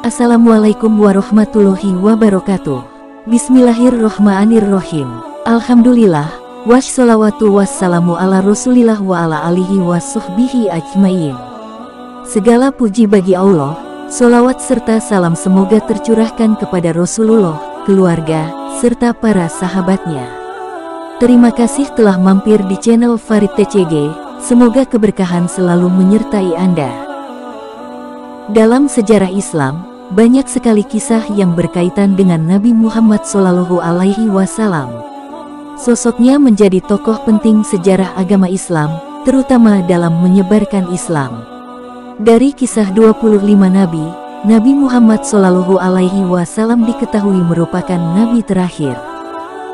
Assalamualaikum warahmatullahi wabarakatuh. Bismillahirrohmanirrohim. Alhamdulillah, wassalawatu wassalamu ala rasulillah wa ala alihi wassuhbihi ajmain. Segala puji bagi Allah, solawat serta salam semoga tercurahkan kepada Rasulullah, keluarga, serta para sahabatnya. Terima kasih telah mampir di channel Farid TCG, semoga keberkahan selalu menyertai Anda. Dalam sejarah Islam, banyak sekali kisah yang berkaitan dengan Nabi Muhammad SAW. Sosoknya menjadi tokoh penting sejarah agama Islam, terutama dalam menyebarkan Islam. Dari kisah 25 Nabi, Nabi Muhammad SAW diketahui merupakan Nabi terakhir.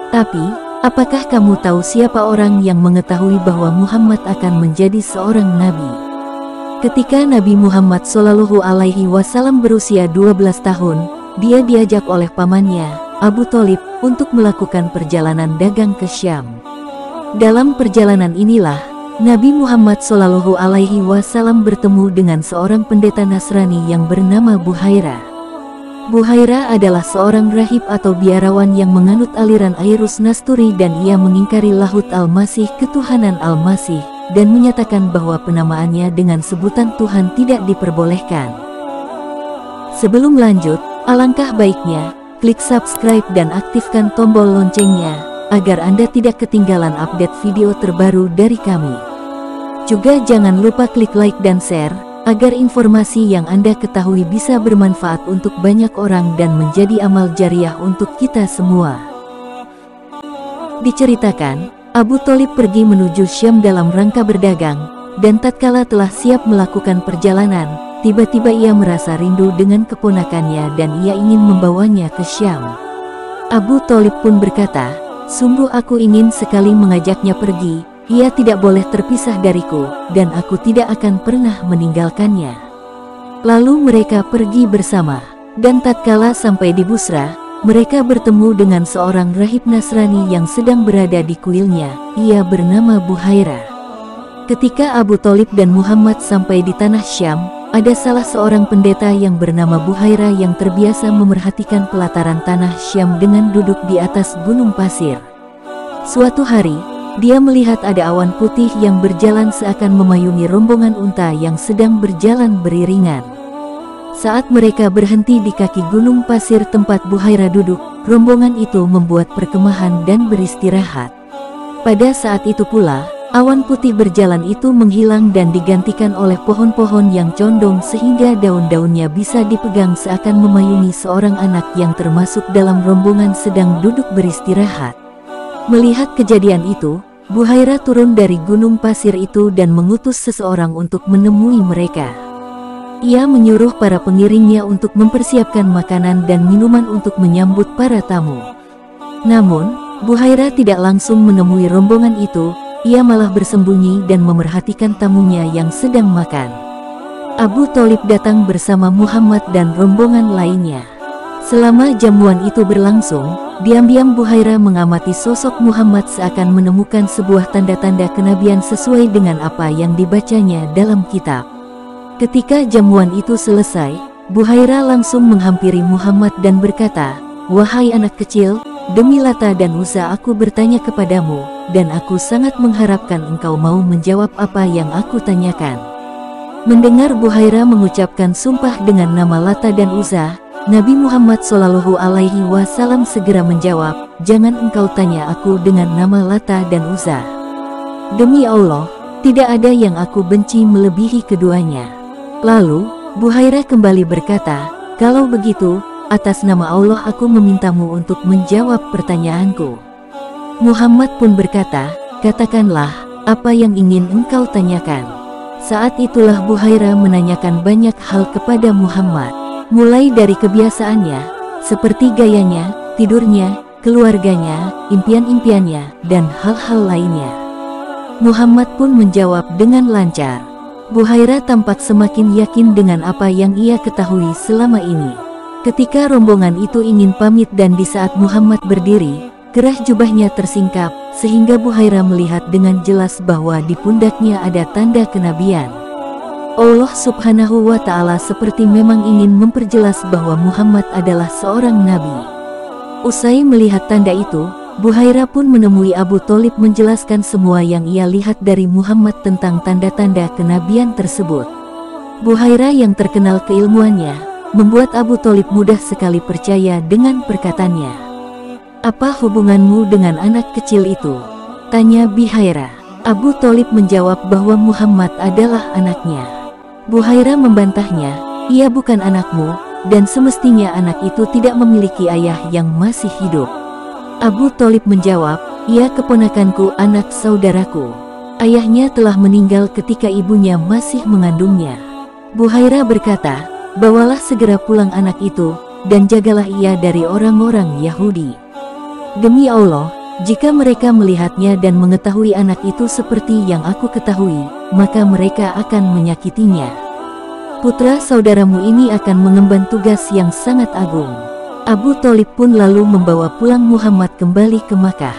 Tapi, apakah kamu tahu siapa orang yang mengetahui bahwa Muhammad akan menjadi seorang Nabi? Ketika Nabi Muhammad SAW berusia 12 tahun, dia diajak oleh pamannya, Abu Thalib, untuk melakukan perjalanan dagang ke Syam. Dalam perjalanan inilah, Nabi Muhammad SAW bertemu dengan seorang pendeta Nasrani yang bernama Buhairah. Buhairah adalah seorang rahib atau biarawan yang menganut aliran Airus Nasturi dan ia mengingkari Lahut Al-Masih, ketuhanan Al-Masih, dan menyatakan bahwa penamaannya dengan sebutan Tuhan tidak diperbolehkan. Sebelum lanjut, alangkah baiknya klik subscribe dan aktifkan tombol loncengnya, agar Anda tidak ketinggalan update video terbaru dari kami. Juga jangan lupa klik like dan share, agar informasi yang Anda ketahui bisa bermanfaat untuk banyak orang dan menjadi amal jariah untuk kita semua. Diceritakan, Abu Thalib pergi menuju Syam dalam rangka berdagang, dan tatkala telah siap melakukan perjalanan, tiba-tiba ia merasa rindu dengan keponakannya dan ia ingin membawanya ke Syam. Abu Thalib pun berkata, "Sungguh aku ingin sekali mengajaknya pergi, ia tidak boleh terpisah dariku, dan aku tidak akan pernah meninggalkannya." Lalu mereka pergi bersama, dan tatkala sampai di Busra, mereka bertemu dengan seorang rahib Nasrani yang sedang berada di kuilnya, ia bernama Buhairah. Ketika Abu Thalib dan Muhammad sampai di tanah Syam, ada salah seorang pendeta yang bernama Buhairah yang terbiasa memerhatikan pelataran tanah Syam dengan duduk di atas gunung pasir. Suatu hari, dia melihat ada awan putih yang berjalan seakan memayungi rombongan unta yang sedang berjalan beriringan. Saat mereka berhenti di kaki gunung pasir tempat Buhairah duduk, rombongan itu membuat perkemahan dan beristirahat. Pada saat itu pula, awan putih berjalan itu menghilang dan digantikan oleh pohon-pohon yang condong sehingga daun-daunnya bisa dipegang seakan memayungi seorang anak yang termasuk dalam rombongan sedang duduk beristirahat. Melihat kejadian itu, Buhairah turun dari gunung pasir itu dan mengutus seseorang untuk menemui mereka. Ia menyuruh para pengiringnya untuk mempersiapkan makanan dan minuman untuk menyambut para tamu. Namun, Buhairah tidak langsung menemui rombongan itu, ia malah bersembunyi dan memerhatikan tamunya yang sedang makan. Abu Thalib datang bersama Muhammad dan rombongan lainnya. Selama jamuan itu berlangsung, diam-diam Buhairah mengamati sosok Muhammad seakan menemukan sebuah tanda-tanda kenabian sesuai dengan apa yang dibacanya dalam kitab. Ketika jamuan itu selesai, Buhairah langsung menghampiri Muhammad dan berkata, "Wahai anak kecil, demi Lata dan Uzza aku bertanya kepadamu, dan aku sangat mengharapkan engkau mau menjawab apa yang aku tanyakan." Mendengar Buhairah mengucapkan sumpah dengan nama Lata dan Uzza, Nabi Muhammad SAW segera menjawab, "Jangan engkau tanya aku dengan nama Lata dan Uzza. Demi Allah, tidak ada yang aku benci melebihi keduanya." Lalu, Buhairah kembali berkata, "Kalau begitu, atas nama Allah aku memintamu untuk menjawab pertanyaanku." Muhammad pun berkata, "Katakanlah, apa yang ingin engkau tanyakan?" Saat itulah Buhairah menanyakan banyak hal kepada Muhammad, mulai dari kebiasaannya, seperti gayanya, tidurnya, keluarganya, impian-impiannya, dan hal-hal lainnya. Muhammad pun menjawab dengan lancar. Buhairah tampak semakin yakin dengan apa yang ia ketahui selama ini. Ketika rombongan itu ingin pamit dan di saat Muhammad berdiri, kerah jubahnya tersingkap, sehingga Buhairah melihat dengan jelas bahwa di pundaknya ada tanda kenabian. Allah Subhanahu wa Ta'ala seperti memang ingin memperjelas bahwa Muhammad adalah seorang nabi. Usai melihat tanda itu, Buhairah pun menemui Abu Thalib menjelaskan semua yang ia lihat dari Muhammad tentang tanda-tanda kenabian tersebut. Buhairah yang terkenal keilmuannya, membuat Abu Thalib mudah sekali percaya dengan perkataannya. "Apa hubunganmu dengan anak kecil itu?" tanya Buhairah. Abu Thalib menjawab bahwa Muhammad adalah anaknya. Buhairah membantahnya, "Ia bukan anakmu, dan semestinya anak itu tidak memiliki ayah yang masih hidup." Abu Thalib menjawab, "Ia keponakanku, anak saudaraku. Ayahnya telah meninggal ketika ibunya masih mengandungnya." Buhairah berkata, "Bawalah segera pulang anak itu, dan jagalah ia dari orang-orang Yahudi. Demi Allah, jika mereka melihatnya dan mengetahui anak itu seperti yang aku ketahui, maka mereka akan menyakitinya. Putra saudaramu ini akan mengemban tugas yang sangat agung." Abu Thalib pun lalu membawa pulang Muhammad kembali ke Makkah.